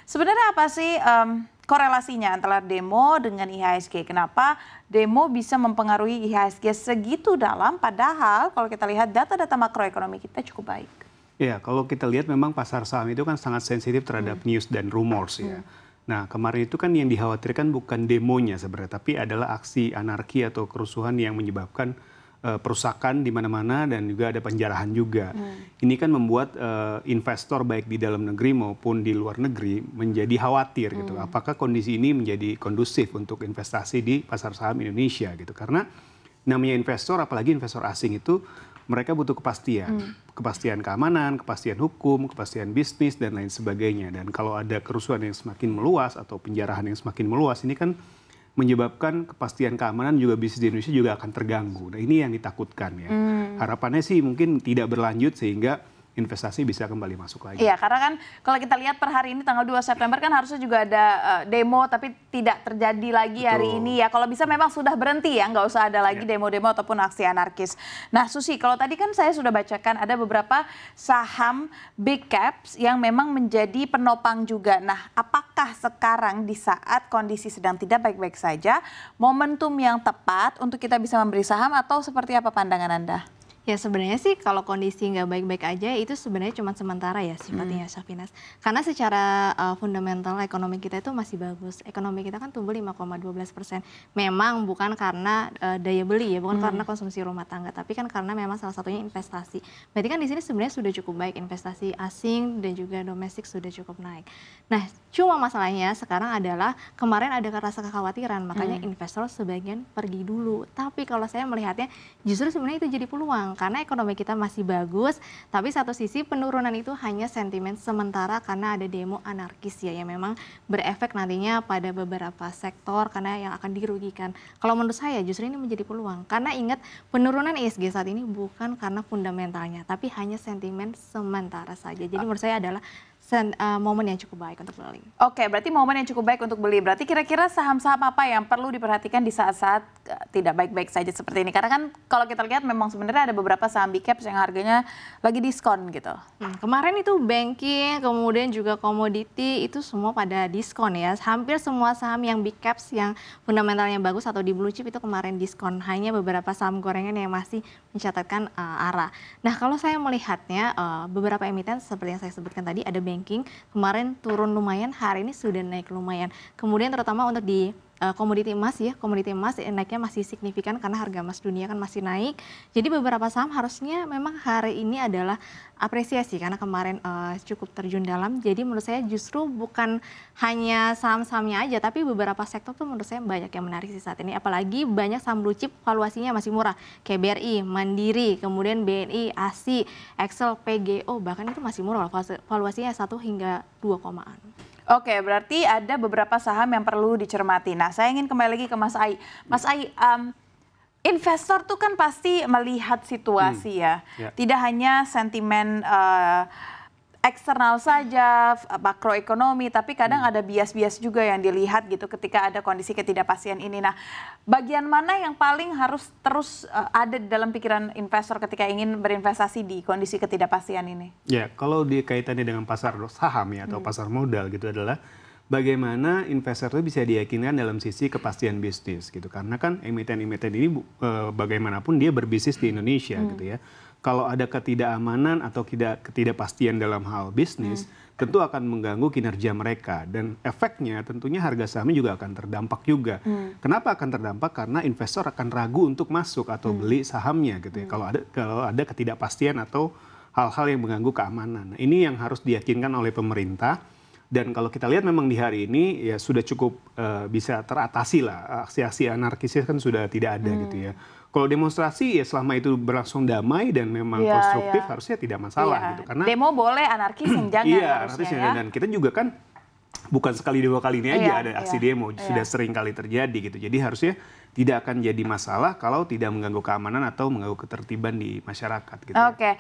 Sebenarnya apa sih korelasinya antara demo dengan IHSG? Kenapa demo bisa mempengaruhi IHSG segitu dalam, padahal kalau kita lihat data-data makroekonomi kita cukup baik? Ya, kalau kita lihat memang pasar saham itu kan sangat sensitif terhadap news dan rumors ya. Nah, kemarin itu kan yang dikhawatirkan bukan demonya sebenarnya, tapi adalah aksi anarki atau kerusuhan yang menyebabkan perusakan di mana-mana dan juga ada penjarahan juga. Ini kan membuat investor baik di dalam negeri maupun di luar negeri menjadi khawatir gitu. Apakah kondisi ini menjadi kondusif untuk investasi di pasar saham Indonesia gitu. Karena namanya investor, apalagi investor asing itu mereka butuh kepastian. Kepastian keamanan, kepastian hukum, kepastian bisnis, dan lain sebagainya. Dan kalau ada kerusuhan yang semakin meluas atau penjarahan yang semakin meluas, ini kan menyebabkan kepastian keamanan juga bisnis di Indonesia juga akan terganggu. Nah, ini yang ditakutkan ya. Harapannya sih mungkin tidak berlanjut sehingga investasi bisa kembali masuk lagi. Iya, karena kan kalau kita lihat per hari ini tanggal 2 September kan harusnya juga ada demo, tapi tidak terjadi lagi hari ini ya. Kalau bisa memang sudah berhenti ya, nggak usah ada lagi demo-demo ataupun aksi anarkis. Nah Susi, kalau tadi kan saya sudah bacakan ada beberapa saham big caps yang memang menjadi penopang juga. Nah, apakah sekarang di saat kondisi sedang tidak baik-baik saja, momentum yang tepat untuk kita bisa membeli saham atau seperti apa pandangan Anda? Ya sebenarnya sih kalau kondisi nggak baik-baik aja itu sebenarnya cuma sementara ya sifatnya Syafinas. Karena secara fundamental ekonomi kita itu masih bagus. Ekonomi kita kan tumbuh 5,12%. Memang bukan karena daya beli ya, bukan karena konsumsi rumah tangga, tapi kan karena memang salah satunya investasi. Berarti kan di sini sebenarnya sudah cukup baik, investasi asing dan juga domestik sudah cukup naik. Nah, cuma masalahnya sekarang adalah kemarin ada rasa kekhawatiran, makanya investor sebagian pergi dulu. Tapi kalau saya melihatnya justru sebenarnya itu jadi peluang. Karena ekonomi kita masih bagus, tapi satu sisi penurunan itu hanya sentimen sementara karena ada demo anarkis ya yang memang berefek nantinya pada beberapa sektor karena yang akan dirugikan. Kalau menurut saya justru ini menjadi peluang, karena ingat penurunan IHSG saat ini bukan karena fundamentalnya, tapi hanya sentimen sementara saja. Jadi menurut saya adalah momen yang cukup baik untuk beli. Oke, berarti momen yang cukup baik untuk beli. Berarti kira-kira saham-saham apa yang perlu diperhatikan di saat-saat tidak baik-baik saja seperti ini? Karena kan kalau kita lihat memang sebenarnya ada beberapa saham big caps yang harganya lagi diskon gitu. Kemarin itu banking, kemudian juga komoditi itu semua pada diskon ya. Hampir semua saham yang big caps yang fundamentalnya bagus atau di blue chip itu kemarin diskon. Hanya beberapa saham gorengan yang masih mencatatkan arah. Nah, kalau saya melihatnya beberapa emiten seperti yang saya sebutkan tadi ada banking, kemarin turun lumayan, hari ini sudah naik lumayan. Kemudian terutama untuk di komoditi emas ya, komoditi emas naiknya masih signifikan karena harga emas dunia kan masih naik. Jadi beberapa saham harusnya memang hari ini adalah apresiasi karena kemarin cukup terjun dalam. Jadi menurut saya justru bukan hanya saham-sahamnya aja, tapi beberapa sektor tuh menurut saya banyak yang menarik sih saat ini. Apalagi banyak saham blue chip valuasinya masih murah, kayak BRI, Mandiri, kemudian BNI, ASI, Excel, PGO, bahkan itu masih murah, valuasinya 1 hingga 2 komaan. Oke, berarti ada beberapa saham yang perlu dicermati. Nah, saya ingin kembali lagi ke Mas Ai. Mas Ai, investor tuh kan pasti melihat situasi ya. Tidak hanya sentimen eksternal saja, makroekonomi, tapi kadang ada bias-bias juga yang dilihat gitu ketika ada kondisi ketidakpastian ini. Nah, bagian mana yang paling harus terus ada dalam pikiran investor ketika ingin berinvestasi di kondisi ketidakpastian ini? Ya, kalau dikaitannya dengan pasar saham ya atau pasar modal gitu adalah bagaimana investor itu bisa diyakinkan dalam sisi kepastian bisnis gitu. Karena kan emiten-emiten ini bagaimanapun dia berbisnis di Indonesia gitu ya. Kalau ada ketidakamanan atau ketidakpastian dalam hal bisnis, tentu akan mengganggu kinerja mereka. Dan efeknya tentunya harga sahamnya juga akan terdampak juga. Kenapa akan terdampak? Karena investor akan ragu untuk masuk atau beli sahamnya gitu ya. Kalau ada ketidakpastian atau hal-hal yang mengganggu keamanan. Nah, ini yang harus diyakinkan oleh pemerintah. Dan kalau kita lihat memang di hari ini ya sudah cukup bisa teratasi lah. Aksi-aksi anarkisnya kan sudah tidak ada gitu ya. Kalau demonstrasi ya selama itu berlangsung damai dan memang konstruktif harusnya tidak masalah gitu. Karena demo boleh, anarkis yang jangan. Iya, anarkis yang jangan. Dan kita juga kan bukan sekali 2 kali ini aja ada aksi demo, sudah sering kali terjadi gitu. Jadi harusnya tidak akan jadi masalah kalau tidak mengganggu keamanan atau mengganggu ketertiban di masyarakat gitu. Oke.